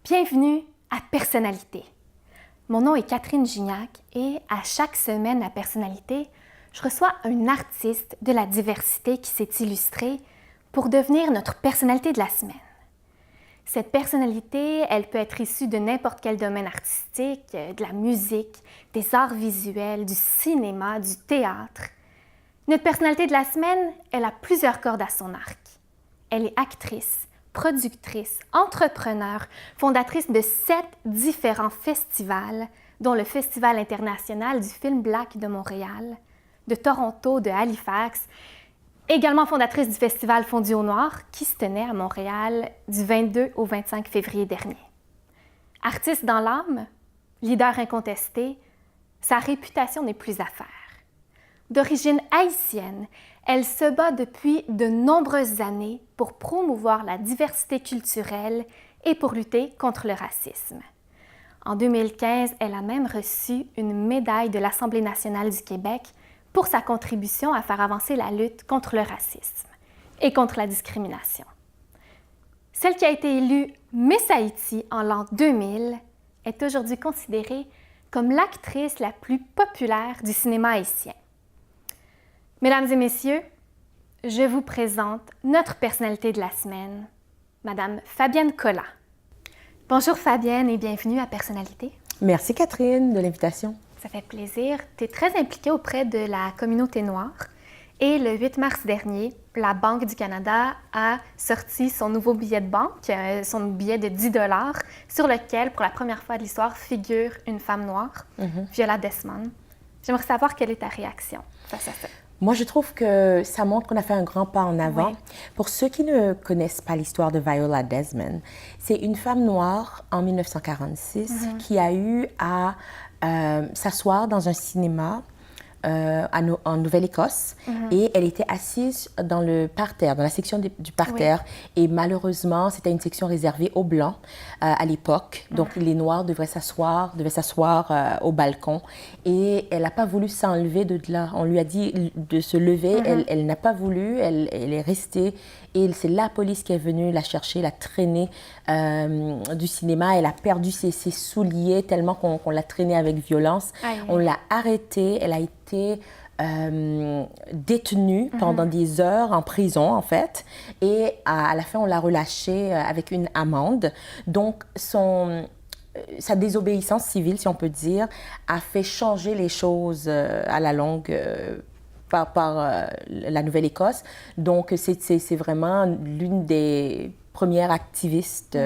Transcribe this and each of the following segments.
Bienvenue à Personnalité. Mon nom est Catherine Gignac et à chaque semaine à Personnalité, je reçois un artiste de la diversité qui s'est illustré pour devenir notre personnalité de la semaine. Cette personnalité, elle peut être issue de n'importe quel domaine artistique, de la musique, des arts visuels, du cinéma, du théâtre. Notre personnalité de la semaine, elle a plusieurs cordes à son arc. Elle est actrice, productrice, entrepreneur, fondatrice de 7 différents festivals, dont le Festival international du film Black de Montréal, de Toronto, de Halifax, également fondatrice du Festival Fondu au Noir qui se tenait à Montréal du 22 au 25 février dernier. Artiste dans l'âme, leader incontesté, sa réputation n'est plus à faire. D'origine haïtienne, elle se bat depuis de nombreuses années pour promouvoir la diversité culturelle et pour lutter contre le racisme. En 2015, elle a même reçu une médaille de l'Assemblée nationale du Québec pour sa contribution à faire avancer la lutte contre le racisme et contre la discrimination. Celle qui a été élue Miss Haïti en l'an 2000 est aujourd'hui considérée comme l'actrice la plus populaire du cinéma haïtien. Mesdames et messieurs, je vous présente notre personnalité de la semaine, Madame Fabienne Collat. Bonjour Fabienne et bienvenue à Personnalité. Merci Catherine de l'invitation. Ça fait plaisir. Tu es très impliquée auprès de la communauté noire et le 8 mars dernier, la Banque du Canada a sorti son nouveau billet de banque, son billet de 10 $, sur lequel, pour la première fois de l'histoire, figure une femme noire, Viola Desmond. J'aimerais savoir quelle est ta réaction face à ça. Moi, je trouve que ça montre qu'on a fait un grand pas en avant. Oui. Pour ceux qui ne connaissent pas l'histoire de Viola Desmond, c'est une femme noire en 1946 qui a eu à s'asseoir dans un cinéma en Nouvelle-Écosse et elle était assise dans le parterre, dans la section du parterre. Oui. Et malheureusement, c'était une section réservée aux Blancs à l'époque. Donc, les Noirs devaient s'asseoir au balcon. Et elle n'a pas voulu s'enlever de là. On lui a dit de se lever. Elle n'a pas voulu. Elle est restée. Et c'est la police qui est venue la chercher, la traîner du cinéma. Elle a perdu ses souliers tellement qu'on l'a traînée avec violence. Aïe. On l'a arrêtée. Elle a été détenue pendant des heures en prison, en fait. Et à la fin, on l'a relâchée avec une amende. Donc, sa désobéissance civile, si on peut dire, a fait changer les choses à la longue par la Nouvelle-Écosse. Donc, c'est vraiment l'une des premières activistes,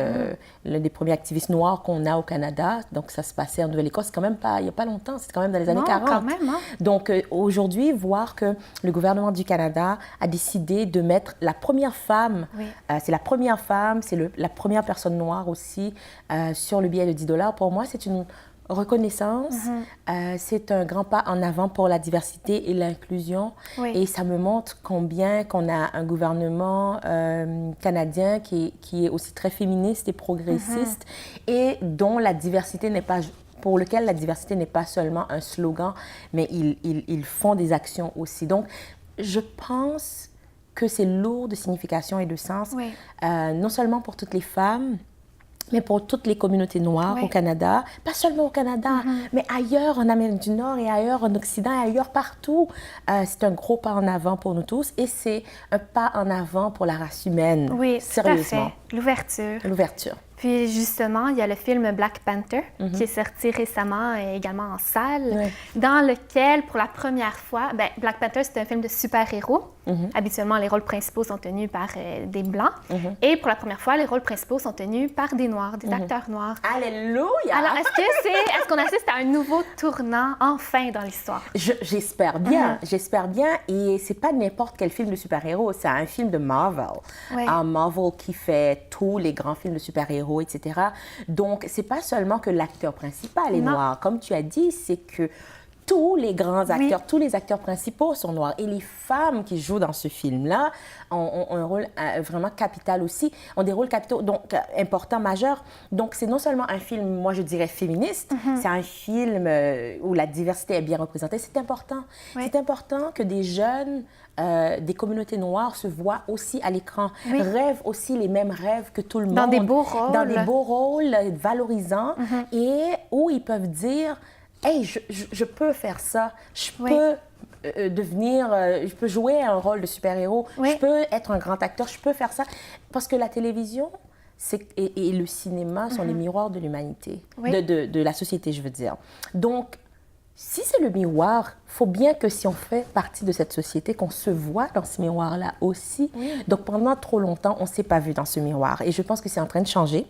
l'un des premiers activistes noirs qu'on a au Canada. Donc, ça se passait en Nouvelle-Écosse, quand même pas, il n'y a pas longtemps, c'est quand même dans les années 40. Quand même, hein? Donc, aujourd'hui, voir que le gouvernement du Canada a décidé de mettre la première femme, c'est la première femme, c'est la première personne noire aussi sur le billet de 10 $, pour moi, c'est une reconnaissance, c'est un grand pas en avant pour la diversité et l'inclusion. Oui. Et ça me montre combien qu'on a un gouvernement canadien qui est aussi très féministe et progressiste et dont la diversité n'est pas... pour lequel la diversité n'est pas seulement un slogan, mais ils font des actions aussi. Donc, je pense que c'est lourd de signification et de sens, non seulement pour toutes les femmes, mais pour toutes les communautés noires au Canada, pas seulement au Canada, mais ailleurs en Amérique du Nord et ailleurs en Occident et ailleurs partout. C'est un gros pas en avant pour nous tous et c'est un pas en avant pour la race humaine. Oui, sérieusement. Tout à fait. L'ouverture. Puis justement, il y a le film Black Panther qui est sorti récemment et également en salle, dans lequel, pour la première fois, Black Panther, c'est un film de super-héros. Habituellement, les rôles principaux sont tenus par des Blancs. Et pour la première fois, les rôles principaux sont tenus par des Noirs, des acteurs noirs. Alléluia! Alors, est-ce qu'on assiste à un nouveau tournant, enfin, dans l'histoire? J'espère bien, j'espère bien. Et c'est pas n'importe quel film de super-héros, c'est un film de Marvel. Marvel qui fait tous les grands films de super-héros, etc. Donc, c'est pas seulement que l'acteur principal est noir. Comme tu as dit, c'est que tous les grands acteurs, tous les acteurs principaux sont noirs. Et les femmes qui jouent dans ce film-là ont un rôle vraiment capital aussi, ont des rôles capitaux, donc importants, majeurs. Donc, c'est non seulement un film, moi, je dirais féministe, c'est un film où la diversité est bien représentée. C'est important. C'est important que des jeunes, des communautés noires se voient aussi à l'écran, rêvent aussi les mêmes rêves que tout le monde. Dans des beaux rôles. Dans des beaux rôles valorisants et où ils peuvent dire... Hey, je peux faire ça, je peux je peux jouer un rôle de super-héros, je peux être un grand acteur, je peux faire ça. Parce que la télévision et le cinéma sont les miroirs de l'humanité, de la société, je veux dire. Donc, si c'est le miroir, il faut bien que si on fait partie de cette société, qu'on se voit dans ce miroir-là aussi. Donc, pendant trop longtemps, on ne s'est pas vu dans ce miroir. Et je pense que c'est en train de changer.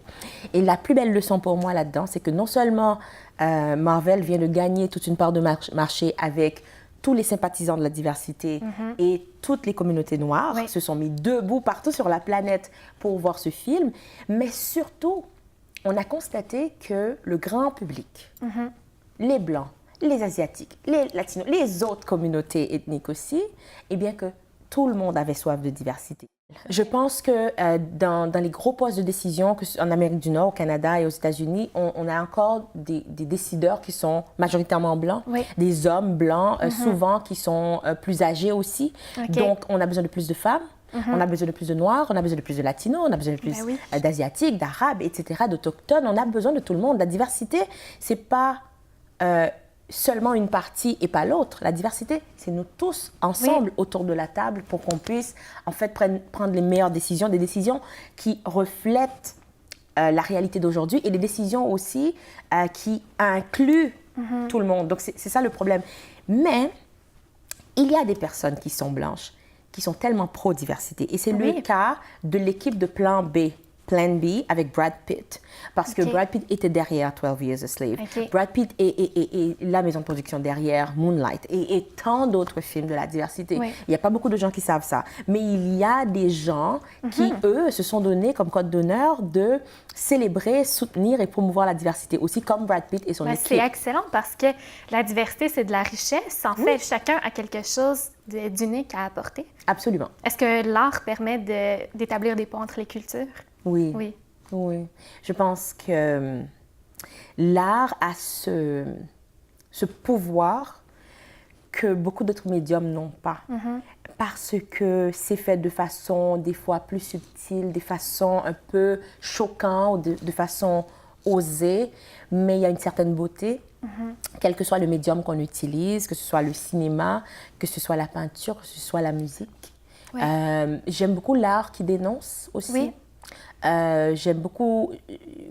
Et la plus belle leçon pour moi là-dedans, c'est que non seulement Marvel vient de gagner toute une part de marché avec tous les sympathisants de la diversité et toutes les communautés noires se sont mis debout partout sur la planète pour voir ce film, mais surtout, on a constaté que le grand public, les Blancs, les Asiatiques, les Latinos, les autres communautés ethniques aussi, eh bien que tout le monde avait soif de diversité. Je pense que dans les gros postes de décision, en Amérique du Nord, au Canada et aux États-Unis, on a encore des décideurs qui sont majoritairement blancs, des hommes blancs, souvent qui sont plus âgés aussi. Donc, on a besoin de plus de femmes. On a besoin de plus de Noirs, on a besoin de plus de Latinos, on a besoin de plus d'Asiatiques, d'Arabes, etc., d'Autochtones. On a besoin de tout le monde. La diversité, c'est pas seulement une partie et pas l'autre. La diversité, c'est nous tous ensemble autour de la table pour qu'on puisse en fait prendre les meilleures décisions, des décisions qui reflètent la réalité d'aujourd'hui et des décisions aussi qui incluent tout le monde. Donc, c'est ça le problème. Mais il y a des personnes qui sont blanches, qui sont tellement pro-diversité. Et c'est le cas de l'équipe de Plan B. Plan B avec Brad Pitt, parce que Brad Pitt était derrière 12 Years a Slave. Brad Pitt et la maison de production derrière Moonlight et tant d'autres films de la diversité. Il n'y a pas beaucoup de gens qui savent ça, mais il y a des gens qui, eux, se sont donnés comme code d'honneur de célébrer, soutenir et promouvoir la diversité, aussi comme Brad Pitt et son équipe. C'est excellent parce que la diversité, c'est de la richesse. En fait, chacun a quelque chose d'unique à apporter. Absolument. Est-ce que l'art permet d'établir des ponts entre les cultures? Oui. Je pense que l'art a ce pouvoir que beaucoup d'autres médiums n'ont pas. Parce que c'est fait de façon des fois plus subtile, de façon un peu choquante, de façon osée, mais il y a une certaine beauté. Quel que soit le médium qu'on utilise, que ce soit le cinéma, que ce soit la peinture, que ce soit la musique. J'aime beaucoup l'art qui dénonce aussi. J'aime beaucoup...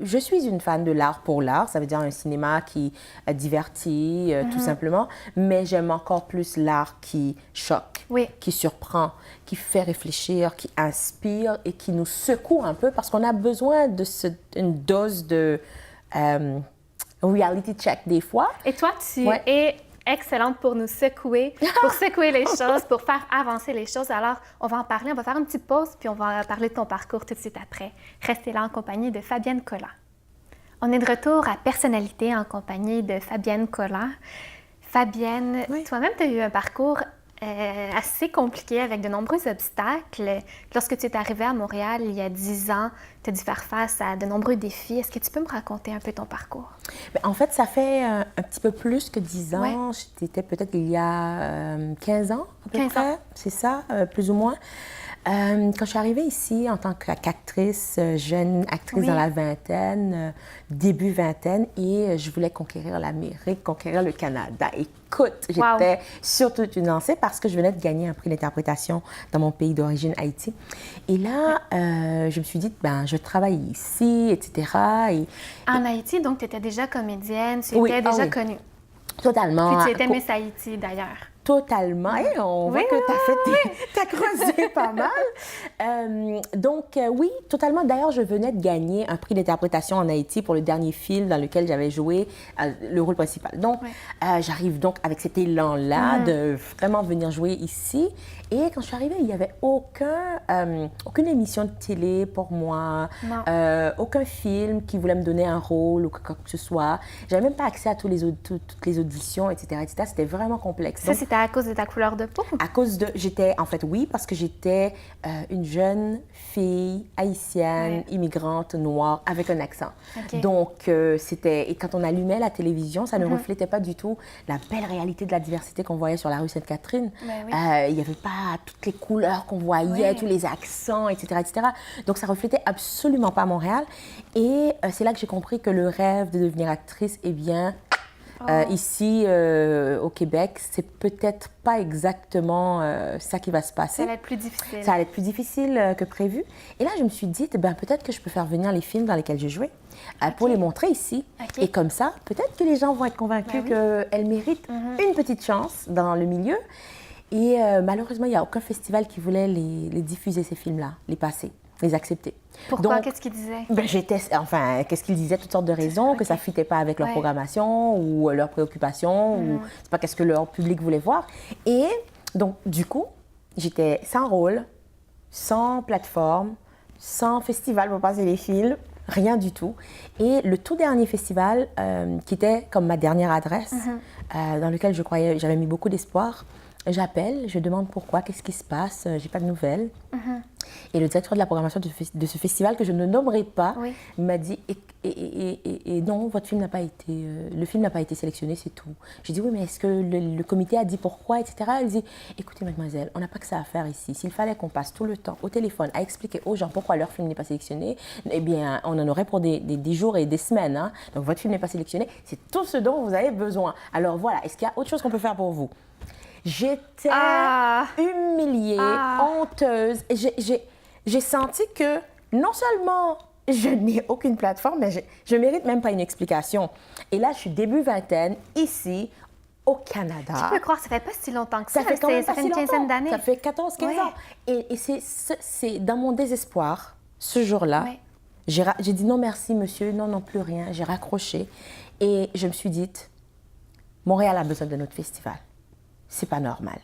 Je suis une fan de l'art pour l'art, ça veut dire un cinéma qui divertit, tout simplement, mais j'aime encore plus l'art qui choque, qui surprend, qui fait réfléchir, qui inspire et qui nous secoue un peu parce qu'on a besoin d'une dose de reality check des fois. Et toi, tu es excellente pour nous secouer, pour secouer les choses, pour faire avancer les choses. Alors, on va en parler, on va faire une petite pause, puis on va parler de ton parcours tout de suite après. Restez là en compagnie de Fabienne Collat. On est de retour à Personnalité en compagnie de Fabienne Collat. Fabienne, toi-même, tu as eu un parcours assez compliqué avec de nombreux obstacles. Lorsque tu es arrivée à Montréal il y a 10 ans, tu as dû faire face à de nombreux défis. Est-ce que tu peux me raconter un peu ton parcours? En fait, ça fait un petit peu plus que 10 ans. J'étais peut-être il y a 15 ans, à peu près. C'est ça, plus ou moins. Quand je suis arrivée ici en tant qu'actrice, jeune actrice dans la vingtaine, début vingtaine, et je voulais conquérir l'Amérique, conquérir le Canada. Écoute, j'étais sur toute une lancée parce que je venais de gagner un prix d'interprétation dans mon pays d'origine, Haïti. Et là, je me suis dit, je travaille ici, etc. En Haïti, donc, tu étais déjà comédienne, tu étais déjà connue. Totalement. Puis tu étais Miss Haïti, d'ailleurs. Totalement. Et on voit que tu as creusé pas mal. Donc, oui, totalement. D'ailleurs, je venais de gagner un prix d'interprétation en Haïti pour le dernier film dans lequel j'avais joué le rôle principal. Donc, j'arrive donc avec cet élan-là de vraiment venir jouer ici. Et quand je suis arrivée, il n'y avait aucune émission de télé pour moi, aucun film qui voulait me donner un rôle ou quoi que ce soit. Je n'avais même pas accès à toutes les auditions, etc. C'était vraiment complexe. Ça, c'était à cause de ta couleur de peau? À cause de... En fait, oui, parce que j'étais une jeune fille haïtienne, immigrante, noire, avec un accent. Donc, c'était... Et quand on allumait la télévision, ça ne reflétait pas du tout la belle réalité de la diversité qu'on voyait sur la rue Sainte-Catherine. Il n'y avait pas toutes les couleurs qu'on voyait, tous les accents, etc., etc. Donc, ça reflétait absolument pas Montréal. Et c'est là que j'ai compris que le rêve de devenir actrice, eh bien... ici, au Québec, c'est peut-être pas exactement ça qui va se passer. Ça va être plus difficile. Ça va être plus difficile que prévu. Et là, je me suis dit, peut-être que je peux faire venir les films dans lesquels j'ai joué pour les montrer ici. Et comme ça, peut-être que les gens vont être convaincus qu'elles méritent une petite chance dans le milieu. Et malheureusement, il n'y a aucun festival qui voulait les diffuser, ces films-là, les passer, les accepter. Pourquoi? Qu'est-ce qu'ils disaient? Qu'est-ce qu'ils disaient? Toutes sortes de raisons, que ça ne fitait pas avec leur programmation ou leurs préoccupations, ou c'est pas qu'est-ce que leur public voulait voir. Et donc, du coup, j'étais sans rôle, sans plateforme, sans festival pour passer les films, rien du tout. Et le tout dernier festival, qui était comme ma dernière adresse, dans lequel j'avais mis beaucoup d'espoir, j'appelle, je demande pourquoi, qu'est-ce qui se passe, j'ai pas de nouvelles. Et le directeur de la programmation de ce festival, que je ne nommerai pas, m'a dit et non, votre film n'a pas été, le film n'a pas été sélectionné, c'est tout. J'ai dit oui, mais est-ce que le comité a dit pourquoi, etc. Elle dit écoutez, mademoiselle, on n'a pas que ça à faire ici. S'il fallait qu'on passe tout le temps au téléphone à expliquer aux gens pourquoi leur film n'est pas sélectionné, eh bien, on en aurait pour des jours et des semaines. Hein. Donc, votre film n'est pas sélectionné, c'est tout ce dont vous avez besoin. Alors voilà, est-ce qu'il y a autre chose qu'on peut faire pour vous? J'étais humiliée, honteuse. J'ai senti que non seulement je n'ai aucune plateforme, mais je ne mérite même pas une explication. Et là, je suis début vingtaine, ici, au Canada. Tu peux croire, ça fait pas si longtemps que ça. Ça fait quand même pas ça fait si une quinzaine d'années. Ça fait 14-15 ans. Et c'est dans mon désespoir, ce jour-là, j'ai dit non merci monsieur, non plus rien. J'ai raccroché et je me suis dit, Montréal a besoin de notre festival. C'est pas normal.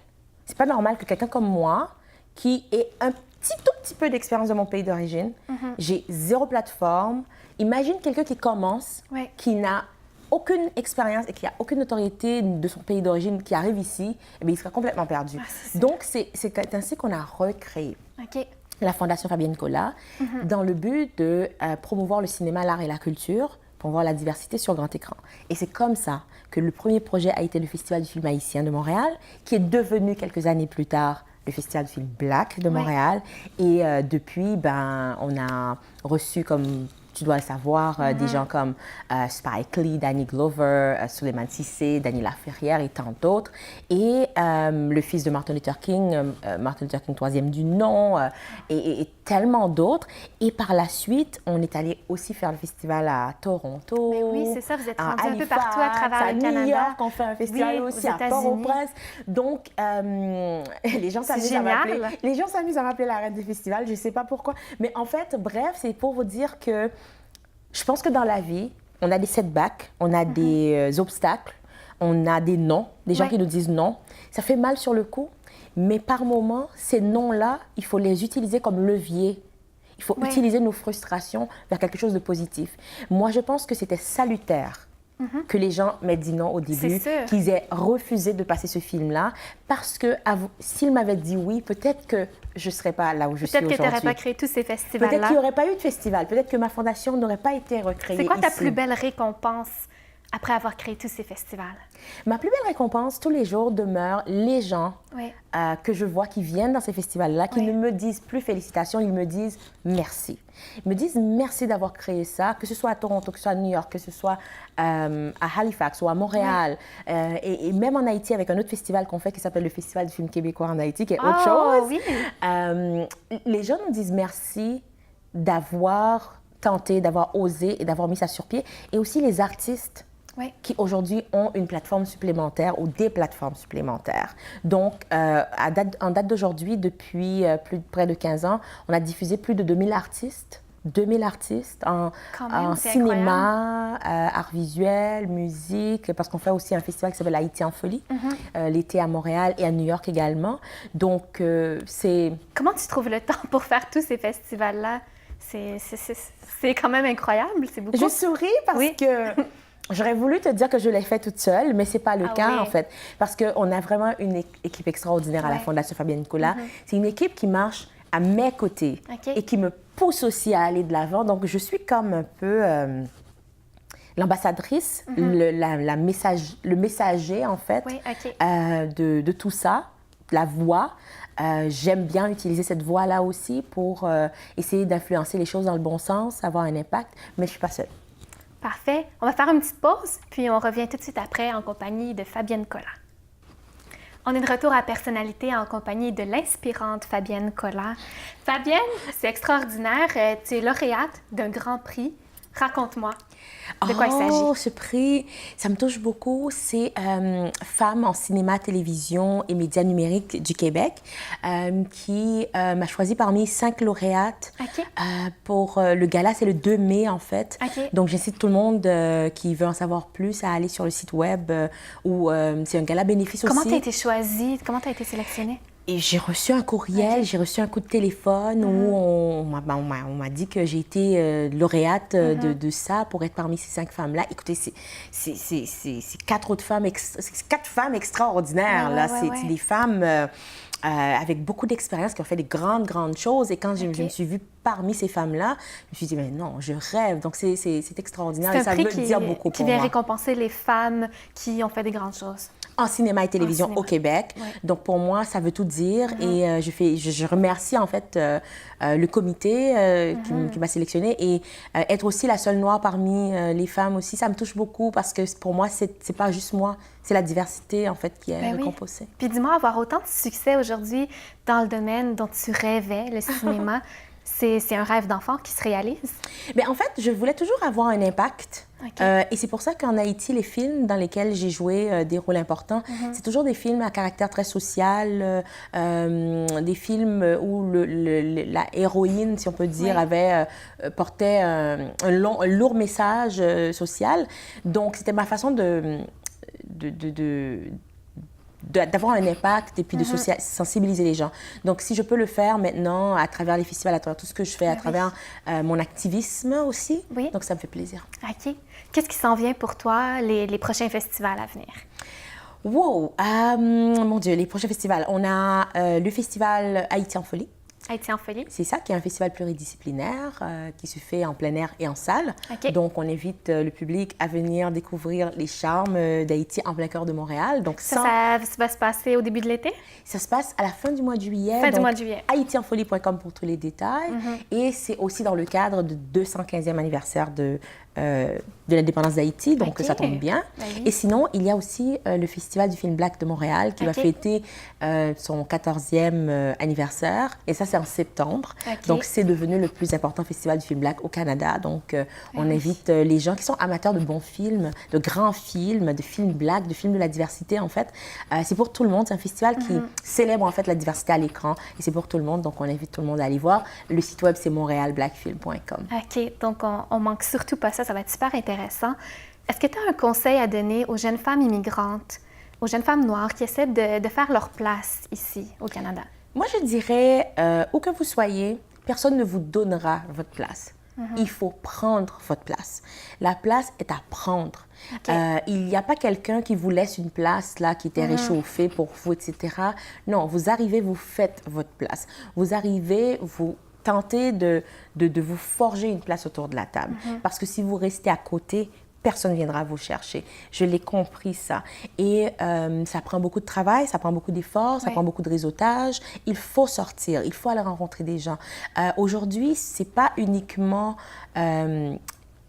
C'est pas normal que quelqu'un comme moi, qui ait un tout petit peu d'expérience de mon pays d'origine, j'ai zéro plateforme. Imagine quelqu'un qui commence, qui n'a aucune expérience et qui n'a aucune autorité de son pays d'origine, qui arrive ici, eh bien, il sera complètement perdu. Donc, c'est ainsi qu'on a recréé la Fondation Fabienne Nicolas dans le but de promouvoir le cinéma, l'art et la culture, pour voir la diversité sur grand écran. Et c'est comme ça que le premier projet a été le Festival du film haïtien de Montréal, qui est devenu quelques années plus tard le Festival du film Black de Montréal. Et depuis, on a reçu, comme tu dois le savoir, des gens comme Spike Lee, Danny Glover, Souleymane Cissé, Daniela Ferrière et tant d'autres. Et le fils de Martin Luther King troisième du nom, et tellement d'autres. Et par la suite, on est allé aussi faire le festival à Toronto. Mais oui, c'est ça, vous êtes rendu un peu partout à travers le Canada. À New York, on fait un festival aussi à Port-au-Prince. Donc, les gens s'amusent à m'appeler. Les gens s'amusent à m'appeler la reine des festivals, je ne sais pas pourquoi. Mais en fait, bref, c'est pour vous dire que je pense que dans la vie, on a des setbacks, on a des obstacles, on a des non, des gens qui nous disent non. Ça fait mal sur le coup, mais par moments, ces non-là, il faut les utiliser comme levier. Il faut utiliser nos frustrations vers quelque chose de positif. Moi, je pense que c'était salutaire que les gens m'aient dit non au début, qu'ils aient refusé de passer ce film-là, parce que s'ils m'avaient dit oui, peut-être que je ne serais pas là où je suis aujourd'hui. Peut-être que tu n'aurais pas créé tous ces festivals-là. Peut-être qu'il n'y aurait pas eu de festival. Peut-être que ma fondation n'aurait pas été recréée. C'est quoi ta plus belle récompense après avoir créé tous ces festivals? Ma plus belle récompense, tous les jours, demeure les gens que je vois qui viennent dans ces festivals-là, qui ne me disent plus félicitations, ils me disent merci. Ils me disent merci d'avoir créé ça, que ce soit à Toronto, que ce soit à New York, que ce soit à Halifax ou à Montréal, et même en Haïti avec un autre festival qu'on fait qui s'appelle le Festival du film québécois en Haïti, qui est autre chose. Les gens nous disent merci d'avoir tenté, d'avoir osé et d'avoir mis ça sur pied. Et aussi les artistes qui aujourd'hui ont une plateforme supplémentaire ou des plateformes supplémentaires. Donc, en date d'aujourd'hui, depuis près de 15 ans, on a diffusé plus de 2000 artistes. 2000 artistes en cinéma, art visuel, musique, parce qu'on fait aussi un festival qui s'appelle Haïti en folie, l'été à Montréal et à New York également. Donc, c'est... Comment tu trouves le temps pour faire tous ces festivals-là? C'est quand même incroyable, c'est beaucoup. Je souris parce que j'aurais voulu te dire que je l'ai fait toute seule, mais ce n'est pas le cas en fait. Parce qu'on a vraiment une équipe extraordinaire à la Fondation Fabienne-Nicolas. C'est une équipe qui marche à mes côtés et qui me pousse aussi à aller de l'avant. Donc, je suis comme un peu l'ambassadrice, le messager en fait de tout ça, la voix. J'aime bien utiliser cette voix-là aussi pour essayer d'influencer les choses dans le bon sens, avoir un impact, mais je ne suis pas seule. Parfait. On va faire une petite pause, puis on revient tout de suite après en compagnie de Fabienne Collat. On est de retour à Personnalité en compagnie de l'inspirante Fabienne Collat. Fabienne, c'est extraordinaire. Tu es lauréate d'un grand prix. Raconte-moi de quoi il s'agit. Ce prix, ça me touche beaucoup. C'est Femmes en cinéma, télévision et médias numériques du Québec qui m'a choisi parmi 5 lauréates pour le gala. C'est le 2 mai, en fait. Donc, j'incite tout le monde qui veut en savoir plus à aller sur le site web où c'est un gala bénéfice aussi. Comment tu as été choisie? Comment tu as été sélectionnée? Et j'ai reçu un courriel, j'ai reçu un coup de téléphone où on m'a dit que j'ai été lauréate de ça pour être parmi ces 5 femmes-là. Écoutez, c'est 4 autres femmes, 4 femmes extraordinaires. C'est des femmes avec beaucoup d'expérience qui ont fait des grandes choses. Et quand je me suis vue parmi ces femmes-là, je me suis dit, mais non, je rêve. Donc, c'est extraordinaire et ça veut dire beaucoup pour moi. Qui vient récompenser les femmes qui ont fait des grandes choses. En cinéma et télévision au Québec. Donc, pour moi, ça veut tout dire. Et je remercie, en fait, le comité qui m'a sélectionnée. Et être aussi la seule noire parmi les femmes aussi, ça me touche beaucoup parce que pour moi, c'est pas juste moi. C'est la diversité, en fait, qui est récompensée. Puis dis-moi, avoir autant de succès aujourd'hui dans le domaine dont tu rêvais, le cinéma, c'est un rêve d'enfant qui se réalise? Bien, en fait, je voulais toujours avoir un impact. Et c'est pour ça qu'en Haïti, les films dans lesquels j'ai joué des rôles importants, c'est toujours des films à caractère très social, des films où la héroïne, si on peut dire, portait un lourd message social. Donc, c'était ma façon d'avoir un impact et puis de sensibiliser les gens. Donc, si je peux le faire maintenant à travers les festivals, à travers tout ce que je fais, à travers mon activisme aussi, donc ça me fait plaisir. OK. Qu'est-ce qui s'en vient pour toi, les prochains festivals à venir? Wow! Mon Dieu, les prochains festivals. On a le festival Haïti en folie. Haïti en folie. C'est ça, qui est un festival pluridisciplinaire qui se fait en plein air et en salle. Donc, on invite le public à venir découvrir les charmes d'Haïti en plein cœur de Montréal. Donc, ça va se passer au début de l'été? Ça se passe à la fin du mois de juillet. Fin du mois de juillet. haïtienfolie.com pour tous les détails. Et c'est aussi dans le cadre du 215e anniversaire de l'indépendance d'Haïti, donc ça tombe bien. Et sinon, il y a aussi le Festival du film Black de Montréal qui va fêter son 14e anniversaire. Et ça, c'est en septembre. Donc, c'est devenu le plus important festival du film Black au Canada. Donc, on invite les gens qui sont amateurs de bons films, de grands films, de films Black, de films de la diversité, en fait. C'est pour tout le monde. C'est un festival qui célèbre, en fait, la diversité à l'écran. Et c'est pour tout le monde. Donc, on invite tout le monde à aller voir. Le site web, c'est montrealblackfilm.com. OK. Donc, on manque surtout pas ça. Ça va être super intéressant. Est-ce que tu as un conseil à donner aux jeunes femmes immigrantes, aux jeunes femmes noires qui essaient de faire leur place ici, au Canada? Moi, je dirais, où que vous soyez, personne ne vous donnera votre place. Il faut prendre votre place. La place est à prendre. Il n'y a pas quelqu'un qui vous laisse une place là, qui était réchauffée pour vous, etc. Non, vous arrivez, vous faites votre place. Vous arrivez, vous tentez de vous forger une place autour de la table. Parce que si vous restez à côté, personne ne viendra vous chercher. Je l'ai compris, ça. Et ça prend beaucoup de travail, ça prend beaucoup d'efforts, ça prend beaucoup de réseautage. Il faut sortir, il faut aller rencontrer des gens. Aujourd'hui, ce n'est pas uniquement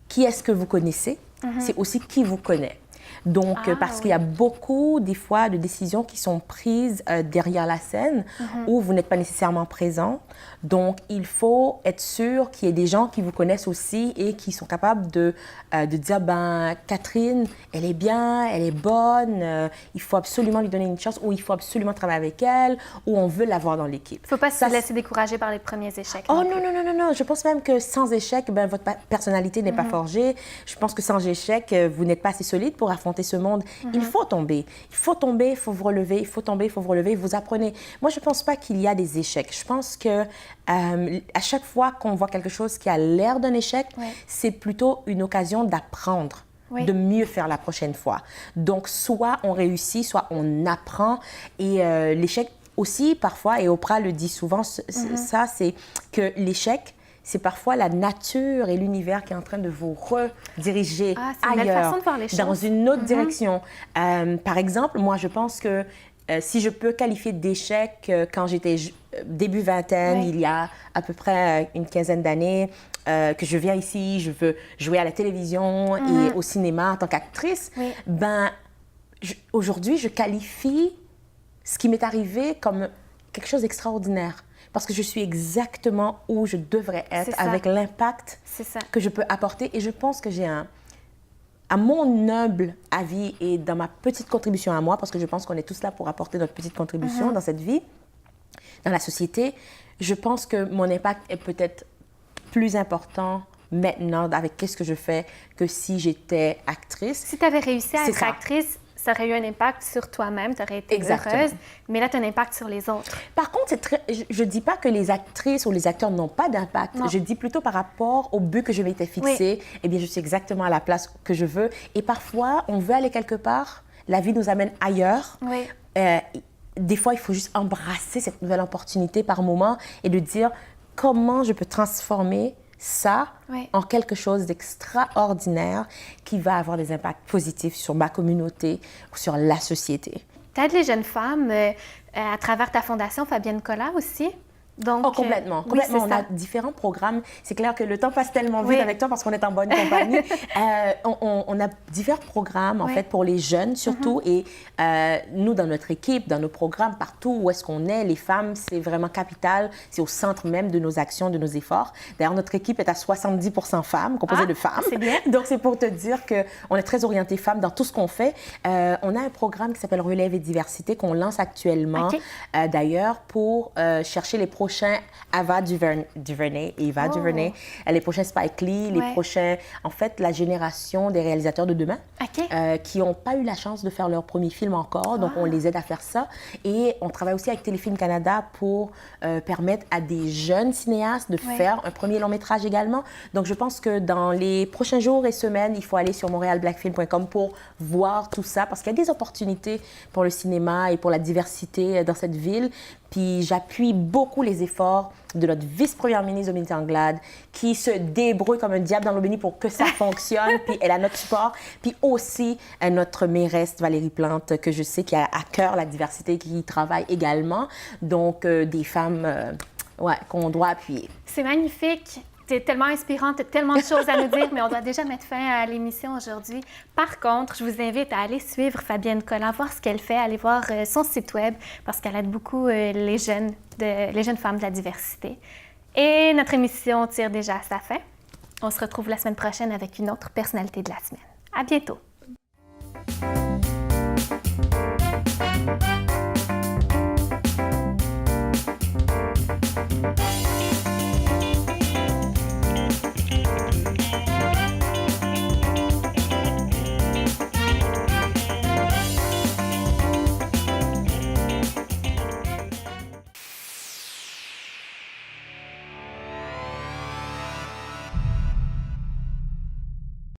qui est-ce que vous connaissez, c'est aussi qui vous connaît. Donc, parce qu'il y a beaucoup, des fois, de décisions qui sont prises derrière la scène où vous n'êtes pas nécessairement présent. Donc, il faut être sûr qu'il y ait des gens qui vous connaissent aussi et qui sont capables de dire, ben, Catherine, elle est bien, elle est bonne, il faut absolument lui donner une chance ou il faut absolument travailler avec elle ou on veut l'avoir dans l'équipe. Il ne faut pas se laisser décourager par les premiers échecs. Oh non, non, non, non, non. Je pense même que sans échec, ben, votre personnalité n'est pas forgée. Je pense que sans échec, vous n'êtes pas assez solide pour affronter ce monde. Il faut tomber. Il faut tomber, il faut vous relever. Il faut tomber, il faut vous relever. Vous apprenez. Moi, je ne pense pas qu'il y a des échecs. Je pense que à chaque fois qu'on voit quelque chose qui a l'air d'un échec, c'est plutôt une occasion d'apprendre. De mieux faire la prochaine fois. Donc, soit on réussit, soit on apprend. Et l'échec aussi, parfois, et Oprah le dit souvent, ça, c'est que l'échec, c'est parfois la nature et l'univers qui est en train de vous rediriger ailleurs, dans une autre direction. Par exemple, moi, je pense que si je peux qualifier d'échec quand j'étais début vingtaine, il y a à peu près une quinzaine d'années, que je viens ici, je veux jouer à la télévision et au cinéma en tant qu'actrice, ben, aujourd'hui, je qualifie ce qui m'est arrivé comme quelque chose d'extraordinaire. Parce que je suis exactement où je devrais être avec l'impact que je peux apporter. Et je pense que j'ai à mon humble avis et dans ma petite contribution à moi, parce que je pense qu'on est tous là pour apporter notre petite contribution dans cette vie, dans la société, je pense que mon impact est peut-être plus important maintenant avec qu'est-ce que je fais que si j'étais actrice. Si tu avais réussi à être actrice, ça aurait eu un impact sur toi-même, tu aurais été heureuse, mais là, tu as un impact sur les autres. Par contre, je ne dis pas que les actrices ou les acteurs n'ont pas d'impact. Je dis plutôt par rapport au but que je m'étais fixé, eh bien, je suis exactement à la place que je veux. Et parfois, on veut aller quelque part, la vie nous amène ailleurs. Des fois, il faut juste embrasser cette nouvelle opportunité par moment et de dire comment je peux transformer ça en quelque chose d'extraordinaire qui va avoir des impacts positifs sur ma communauté ou sur la société. Tu aides les jeunes femmes à travers ta fondation Fabienne Collat aussi. Donc, complètement. On a différents programmes. C'est clair que le temps passe tellement vite avec toi parce qu'on est en bonne compagnie. On a divers programmes, en fait, pour les jeunes surtout. Et nous, dans notre équipe, dans nos programmes, partout où est-ce qu'on est, les femmes, c'est vraiment capital. C'est au centre même de nos actions, de nos efforts. D'ailleurs, notre équipe est à 70% femmes, composée de femmes. C'est bien. Donc, c'est pour te dire qu'on est très orienté femmes dans tout ce qu'on fait. On a un programme qui s'appelle Relève et Diversité qu'on lance actuellement, d'ailleurs, pour chercher les prochains Ava DuVernay et Eva DuVernay, les prochains Spike Lee, les prochains, en fait, la génération des réalisateurs de demain qui n'ont pas eu la chance de faire leur premier film encore. Donc, on les aide à faire ça. Et on travaille aussi avec Téléfilm Canada pour permettre à des jeunes cinéastes de faire un premier long métrage également. Donc, je pense que dans les prochains jours et semaines, il faut aller sur montrealblackfilm.com pour voir tout ça parce qu'il y a des opportunités pour le cinéma et pour la diversité dans cette ville. Puis j'appuie beaucoup les efforts de notre vice-première ministre Dominique Anglade qui se débrouille comme un diable dans l'eau bénie pour que ça fonctionne. Puis elle a notre support. Puis aussi notre mairesse Valérie Plante que je sais qui a à cœur la diversité, qui y travaille également. Donc des femmes qu'on doit appuyer. C'est magnifique. Tu es tellement inspirante, tu as tellement de choses à nous dire, mais on doit déjà mettre fin à l'émission aujourd'hui. Par contre, je vous invite à aller suivre Fabienne Collat, voir ce qu'elle fait, aller voir son site web, parce qu'elle aide beaucoup les jeunes femmes de la diversité. Et notre émission tire déjà à sa fin. On se retrouve la semaine prochaine avec une autre personnalité de la semaine. À bientôt!